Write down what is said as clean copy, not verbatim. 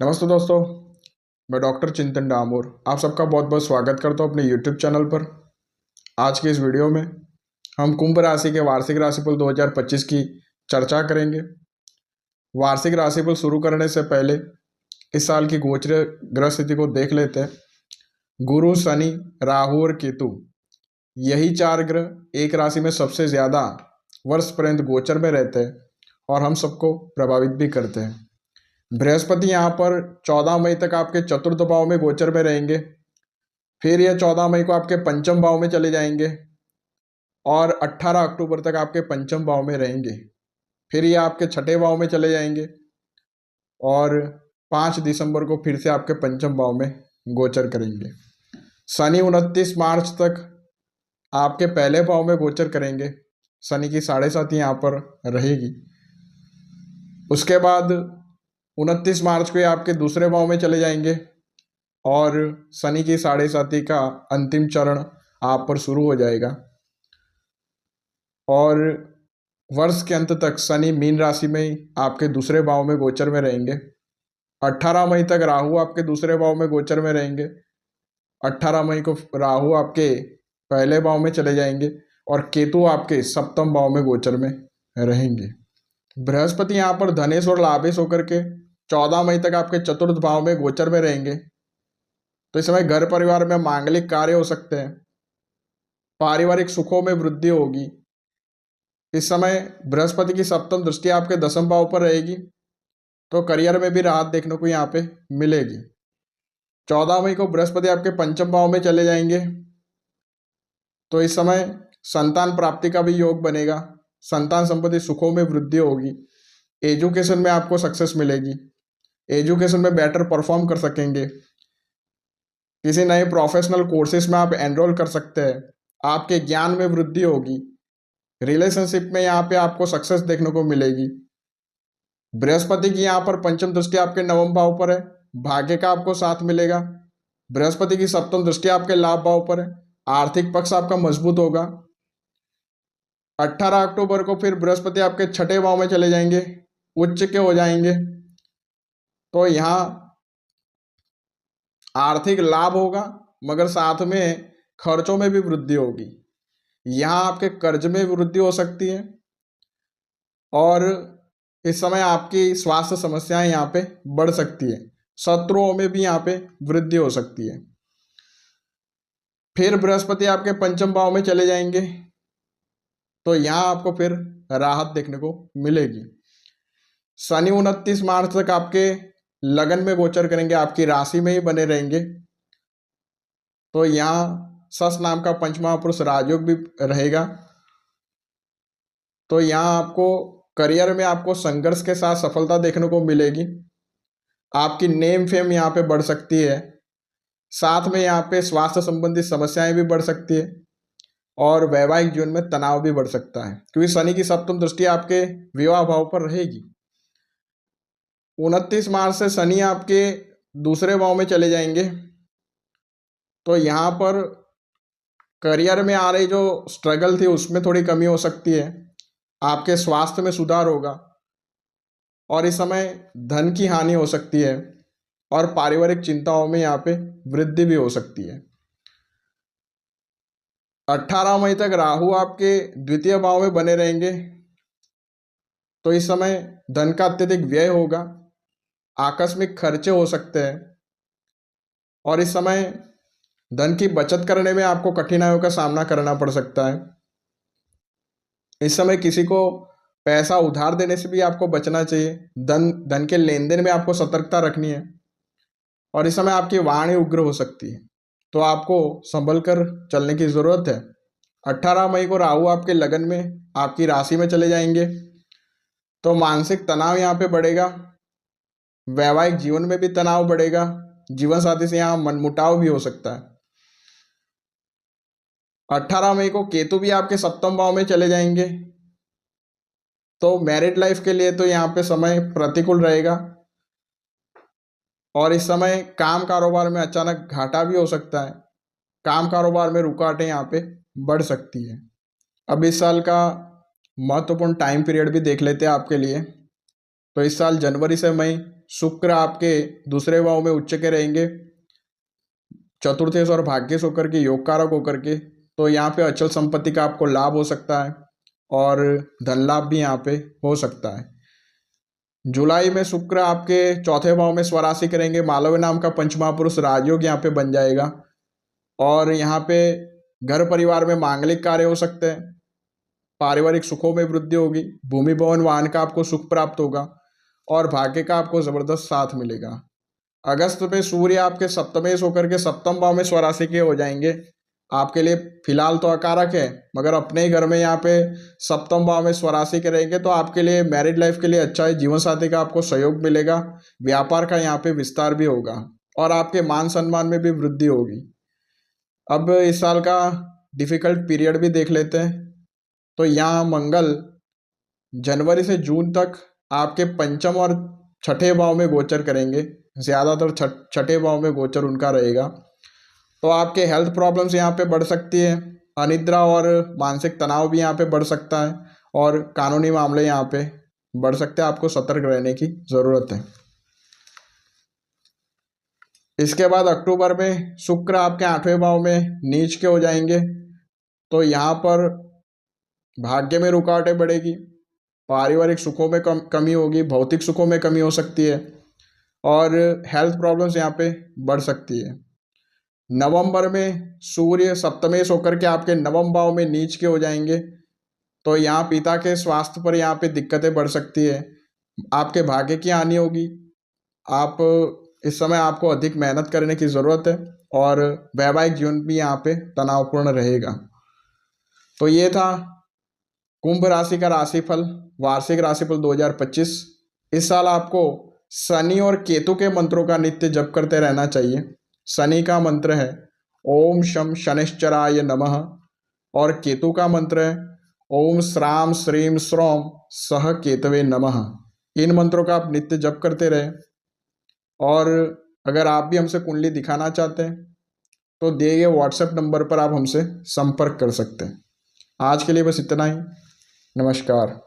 नमस्ते दोस्तों, मैं डॉक्टर चिंतन डामोर आप सबका बहुत बहुत स्वागत करता हूँ अपने यूट्यूब चैनल पर। आज की इस वीडियो में हम कुंभ राशि के वार्षिक राशिफल 2025 की चर्चा करेंगे। वार्षिक राशिफल शुरू करने से पहले इस साल की गोचर ग्रह स्थिति को देख लेते हैं। गुरु, शनि, राहु और केतु, यही चार ग्रह एक राशि में सबसे ज़्यादा वर्ष पर्यंत गोचर में रहते हैं और हम सबको प्रभावित भी करते हैं। बृहस्पति यहाँ पर 14 मई तक आपके चतुर्थ भाव में गोचर में रहेंगे। फिर ये 14 मई को आपके पंचम भाव में चले जाएंगे और 18 अक्टूबर तक आपके पंचम भाव में रहेंगे। फिर ये आपके छठे भाव में चले जाएंगे और 5 दिसंबर को फिर से आपके पंचम भाव में गोचर करेंगे। शनि 29 मार्च तक आपके पहले भाव में गोचर करेंगे। शनि की 7.5 यहाँ पर रहेगी। उसके बाद 29 मार्च को ये आपके दूसरे भाव में चले जाएंगे और शनि की 7.5 का अंतिम चरण आप पर शुरू हो जाएगा और वर्ष के अंत तक शनि मीन राशि में ही आपके दूसरे भाव में गोचर में रहेंगे। 18 मई तक राहु आपके दूसरे भाव में गोचर में रहेंगे। 18 मई को राहु आपके पहले भाव में चले जाएंगे और केतु आपके सप्तम भाव में गोचर में रहेंगे। बृहस्पति यहाँ पर धनेश और लाभेश होकर के 14 मई तक आपके चतुर्थ भाव में गोचर में रहेंगे। तो इस समय घर परिवार में मांगलिक कार्य हो सकते हैं, पारिवारिक सुखों में वृद्धि होगी। इस समय बृहस्पति की सप्तम दृष्टि आपके दसम भाव पर रहेगी, तो करियर में भी राहत देखने को यहाँ पे मिलेगी। 14 मई को बृहस्पति आपके पंचम भाव में चले जाएंगे, तो इस समय संतान प्राप्ति का भी योग बनेगा। संतान संबंधी सुखों में वृद्धि होगी। एजुकेशन में आपको सक्सेस मिलेगी। एजुकेशन में बेटर परफॉर्म कर सकेंगे। किसी नए प्रोफेशनल कोर्सेज में आप एनरोल कर सकते हैं। आपके ज्ञान में वृद्धि होगी। रिलेशनशिप में यहाँ पे आपको सक्सेस देखने को मिलेगी। बृहस्पति की यहाँ पर पंचम दृष्टि आपके नवम भाव पर है, भाग्य का आपको साथ मिलेगा। बृहस्पति की सप्तम दृष्टि आपके लाभ भाव पर है, आर्थिक पक्ष आपका मजबूत होगा। 18 अक्टूबर को फिर बृहस्पति आपके छठे भाव में चले जाएंगे, उच्च के हो जाएंगे, तो यहाँ आर्थिक लाभ होगा मगर साथ में खर्चों में भी वृद्धि होगी। यहाँ आपके कर्ज में वृद्धि हो सकती है और इस समय आपकी स्वास्थ्य समस्याएं यहाँ पे बढ़ सकती है। शत्रुओं में भी यहाँ पे वृद्धि हो सकती है। फिर बृहस्पति आपके पंचम भाव में चले जाएंगे, तो यहाँ आपको फिर राहत देखने को मिलेगी। शनि 29 मार्च तक आपके लगन में गोचर करेंगे, आपकी राशि में ही बने रहेंगे, तो यहाँ सस नाम का पंचमहापुरुष राजयोग भी रहेगा। तो यहाँ आपको करियर में आपको संघर्ष के साथ सफलता देखने को मिलेगी। आपकी नेम फेम यहाँ पे बढ़ सकती है। साथ में यहाँ पे स्वास्थ्य संबंधी समस्याएं भी बढ़ सकती है और वैवाहिक जीवन में तनाव भी बढ़ सकता है, क्योंकि शनि की सप्तम दृष्टि आपके विवाह भाव पर रहेगी। 29 मार्च से शनि आपके दूसरे भाव में चले जाएंगे, तो यहाँ पर करियर में आ रही जो स्ट्रगल थी उसमें थोड़ी कमी हो सकती है। आपके स्वास्थ्य में सुधार होगा और इस समय धन की हानि हो सकती है और पारिवारिक चिंताओं में यहाँ पे वृद्धि भी हो सकती है। 18 मई तक राहु आपके द्वितीय भाव में बने रहेंगे, तो इस समय धन का अत्यधिक व्यय होगा, आकस्मिक खर्चे हो सकते हैं और इस समय धन की बचत करने में आपको कठिनाइयों का सामना करना पड़ सकता है। इस समय किसी को पैसा उधार देने से भी आपको बचना चाहिए। धन के लेन देन में आपको सतर्कता रखनी है और इस समय आपकी वाणी उग्र हो सकती है, तो आपको संभल कर चलने की ज़रूरत है। 18 मई को राहु आपके लगन में आपकी राशि में चले जाएंगे, तो मानसिक तनाव यहाँ पे बढ़ेगा। वैवाहिक जीवन में भी तनाव बढ़ेगा। जीवन साथी से यहाँ मनमुटाव भी हो सकता है। 18 मई को केतु भी आपके सप्तम भाव में चले जाएंगे, तो मैरिड लाइफ के लिए तो यहाँ पे समय प्रतिकूल रहेगा और इस समय काम कारोबार में अचानक घाटा भी हो सकता है। काम कारोबार में रुकावटें यहाँ पे बढ़ सकती है। अब इस साल का महत्वपूर्ण टाइम पीरियड भी देख लेते हैं आपके लिए। तो इस साल जनवरी से मई शुक्र आपके दूसरे भाव में उच्च के रहेंगे, चतुर्थेश और भाग्येश होकर के, योग कारक होकर के। तो यहाँ पे अचल संपत्ति का आपको लाभ हो सकता है और धन लाभ भी यहाँ पे हो सकता है। जुलाई में शुक्र आपके चौथे भाव में स्वराशि करेंगे, मालव्य नाम का पंचमहापुरुष राजयोग यहाँ पे बन जाएगा और यहाँ पे घर परिवार में मांगलिक कार्य हो सकते हैं, पारिवारिक सुखों में वृद्धि होगी, भूमि भवन वाहन का आपको सुख प्राप्त होगा और भाग्य का आपको जबरदस्त साथ मिलेगा। अगस्त में सूर्य आपके सप्तमेश होकर के सप्तम भाव में स्वराशि के हो जाएंगे। आपके लिए फिलहाल तो अकारक है, मगर अपने ही घर में यहाँ पे सप्तम भाव में स्वराशि के रहेंगे तो आपके लिए मैरिड लाइफ के लिए अच्छा है, जीवन साथी का आपको सहयोग मिलेगा, व्यापार का यहाँ पे विस्तार भी होगा और आपके मान सम्मान में भी वृद्धि होगी। अब इस साल का डिफिकल्ट पीरियड भी देख लेते हैं। तो यहाँ मंगल जनवरी से जून तक आपके पंचम और छठे भाव में गोचर करेंगे, ज़्यादातर छठे भाव में गोचर उनका रहेगा। तो आपके हेल्थ प्रॉब्लम्स यहाँ पे बढ़ सकती है, अनिद्रा और मानसिक तनाव भी यहाँ पे बढ़ सकता है और कानूनी मामले यहाँ पे बढ़ सकते हैं, आपको सतर्क रहने की ज़रूरत है। इसके बाद अक्टूबर में शुक्र आपके 8वें भाव में नीच के हो जाएंगे, तो यहाँ पर भाग्य में रुकावटें बढ़ेगी, पारिवारिक सुखों में कमी होगी, भौतिक सुखों में कमी हो सकती है और हेल्थ प्रॉब्लम्स यहाँ पे बढ़ सकती है। नवंबर में सूर्य सप्तमेश होकर के आपके नवम भाव में नीच के हो जाएंगे, तो यहाँ पिता के स्वास्थ्य पर यहाँ पे दिक्कतें बढ़ सकती है, आपके भाग्य की हानि होगी। आप इस समय आपको अधिक मेहनत करने की ज़रूरत है और वैवाहिक जीवन भी यहाँ पे तनावपूर्ण रहेगा। तो ये था कुंभ राशि का राशिफल, वार्षिक राशिफल 2025। इस साल आपको शनि और केतु के मंत्रों का नित्य जप करते रहना चाहिए। शनि का मंत्र है ओम शम शनिश्चराय नमः और केतु का मंत्र है ओम श्राम श्रीम श्रौम सह केतवे नमः। इन मंत्रों का आप नित्य जप करते रहें और अगर आप भी हमसे कुंडली दिखाना चाहते हैं तो दिए गए व्हाट्सएप नंबर पर आप हमसे संपर्क कर सकते हैं। आज के लिए बस इतना ही। नमस्कार।